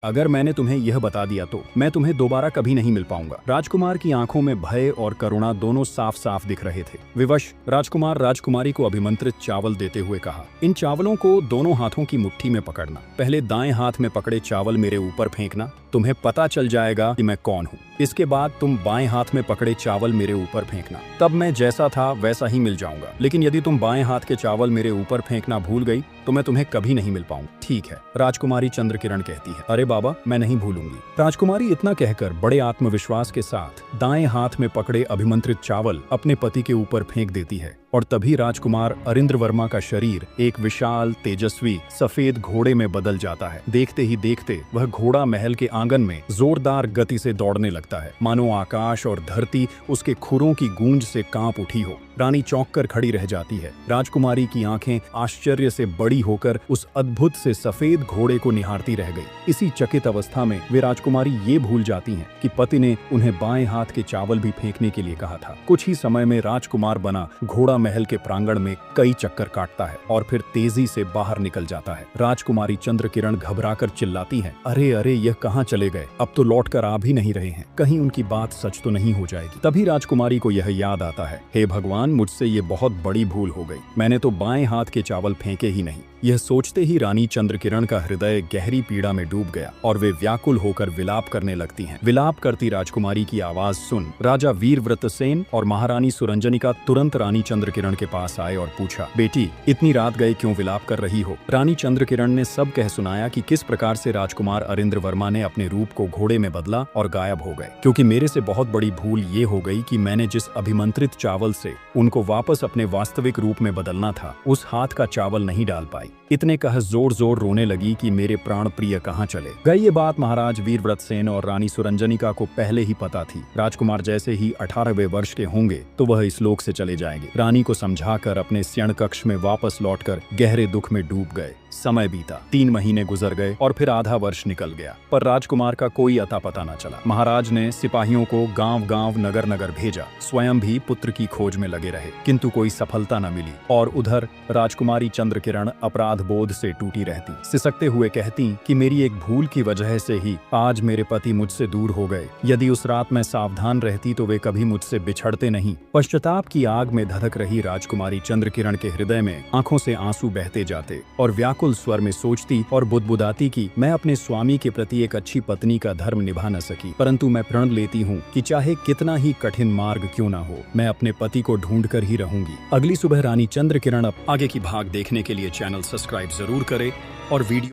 अगर मैंने तुम्हें यह बता दिया तो मैं तुम्हें दोबारा कभी नहीं मिल पाऊंगा। राजकुमार की आंखों में भय और करुणा दोनों साफ साफ दिख रहे थे। विवश राजकुमार राजकुमारी को अभिमंत्रित चावल देते हुए कहा, इन चावलों को दोनों हाथों की मुट्ठी में पकड़ना। पहले दाएं हाथ में पकड़े चावल मेरे ऊपर फेंकना, तुम्हें पता चल जाएगा कि मैं कौन हूँ। इसके बाद तुम बाएं हाथ में पकड़े चावल मेरे ऊपर फेंकना, तब मैं जैसा था वैसा ही मिल जाऊंगा। लेकिन यदि तुम बाएं हाथ के चावल मेरे ऊपर फेंकना भूल गई तो मैं तुम्हें कभी नहीं मिल पाऊंगी। ठीक है, राजकुमारी चंद्रकिरण कहती है। अरे बाबा, मैं नहीं भूलूंगी। राजकुमारी इतना कहकर बड़े आत्मविश्वास के साथ दाएं हाथ में पकड़े अभिमंत्रित चावल अपने पति के ऊपर फेंक देती है और तभी राजकुमार अरिंद्र वर्मा का शरीर एक विशाल तेजस्वी सफेद घोड़े में बदल जाता है। देखते ही देखते वह घोड़ा महल के आंगन में जोरदार गति से दौड़ने लगता है, मानो आकाश और धरती उसके खुरों की गूंज से कांप उठी हो। रानी चौंक कर खड़ी रह जाती है। राजकुमारी की आंखें आश्चर्य से बड़ी होकर उस अद्भुत से सफेद घोड़े को निहारती रह गई। इसी चकित अवस्था में वे राजकुमारी ये भूल जाती हैं कि पति ने उन्हें बाएं हाथ के चावल भी फेंकने के लिए कहा था। कुछ ही समय में राजकुमार बना घोड़ा महल के प्रांगण में कई चक्कर काटता है और फिर तेजी से बाहर निकल जाता है। राजकुमारी चंद्रकिरण घबराकर चिल्लाती है, अरे अरे, यह कहाँ चले गए? अब तो लौट कर आ भी नहीं रहे हैं, कहीं उनकी बात सच तो नहीं हो जाएगी। तभी राजकुमारी को यह याद आता है, हे भगवान, मुझसे ये बहुत बड़ी भूल हो गई। मैंने तो बाएं हाथ के चावल फेंके ही नहीं। यह सोचते ही रानी चंद्रकिरण का हृदय गहरी पीड़ा में डूब गया और वे व्याकुल होकर विलाप करने लगती हैं। विलाप करती राजकुमारी की आवाज सुन राजा वीरव्रतसेन और महारानी सुरंजनिका तुरंत रानी चंद्रकिरण के पास आए और पूछा, बेटी, इतनी रात गए क्यों विलाप कर रही हो? रानी चंद्रकिरण ने सब कह सुनाया कि किस प्रकार से राजकुमार अरिंद्र वर्मा ने अपने रूप को घोड़े में बदला और गायब हो गए, क्योंकि मेरे से बहुत बड़ी भूल ये हो गई कि मैंने जिस अभिमंत्रित चावल से उनको वापस अपने वास्तविक रूप में बदलना था, उस हाथ का चावल नहीं डाल पाई। इतने कह जोर जोर रोने लगी कि मेरे प्राण प्रिय कहाँ चले गए। ये बात महाराज वीरव्रतसेन और रानी सुरंजनिका को पहले ही पता थी। राजकुमार जैसे ही 18वें वर्ष के होंगे तो वह इस लोक से चले जाएंगे। रानी को समझाकर अपने शयन कक्ष में वापस लौटकर गहरे दुख में डूब गए। समय बीता, 3 महीने गुजर गए और फिर आधा वर्ष निकल गया, पर राजकुमार का कोई अता पता न चला। महाराज ने सिपाहियों को गांव गांव नगर नगर भेजा, स्वयं भी पुत्र की खोज में लगे रहे, किंतु कोई सफलता न मिली। और उधर राजकुमारी चंद्रकिरण अपराध बोध से टूटी रहती, सिसकते हुए कहती कि मेरी एक भूल की वजह से ही आज मेरे पति मुझसे दूर हो गए। यदि उस रात मैं सावधान रहती तो वे कभी मुझसे बिछड़ते नहीं। पश्चाताप की आग में धधक रही राजकुमारी चंद्रकिरण के हृदय में आंखों से आंसू बहते जाते और व्याकुल स्वर में सोचती और बुदबुदाती कि मैं अपने स्वामी के प्रति एक अच्छी पत्नी का धर्म निभा न सकी, परंतु मैं प्रण लेती हूँ कि चाहे कितना ही कठिन मार्ग क्यों न हो, मैं अपने पति को ढूंढ कर ही रहूंगी। अगली सुबह रानी चंद्रकिरण आगे की भाग देखने के लिए चैनल सब्सक्राइब जरूर करें और वीडियो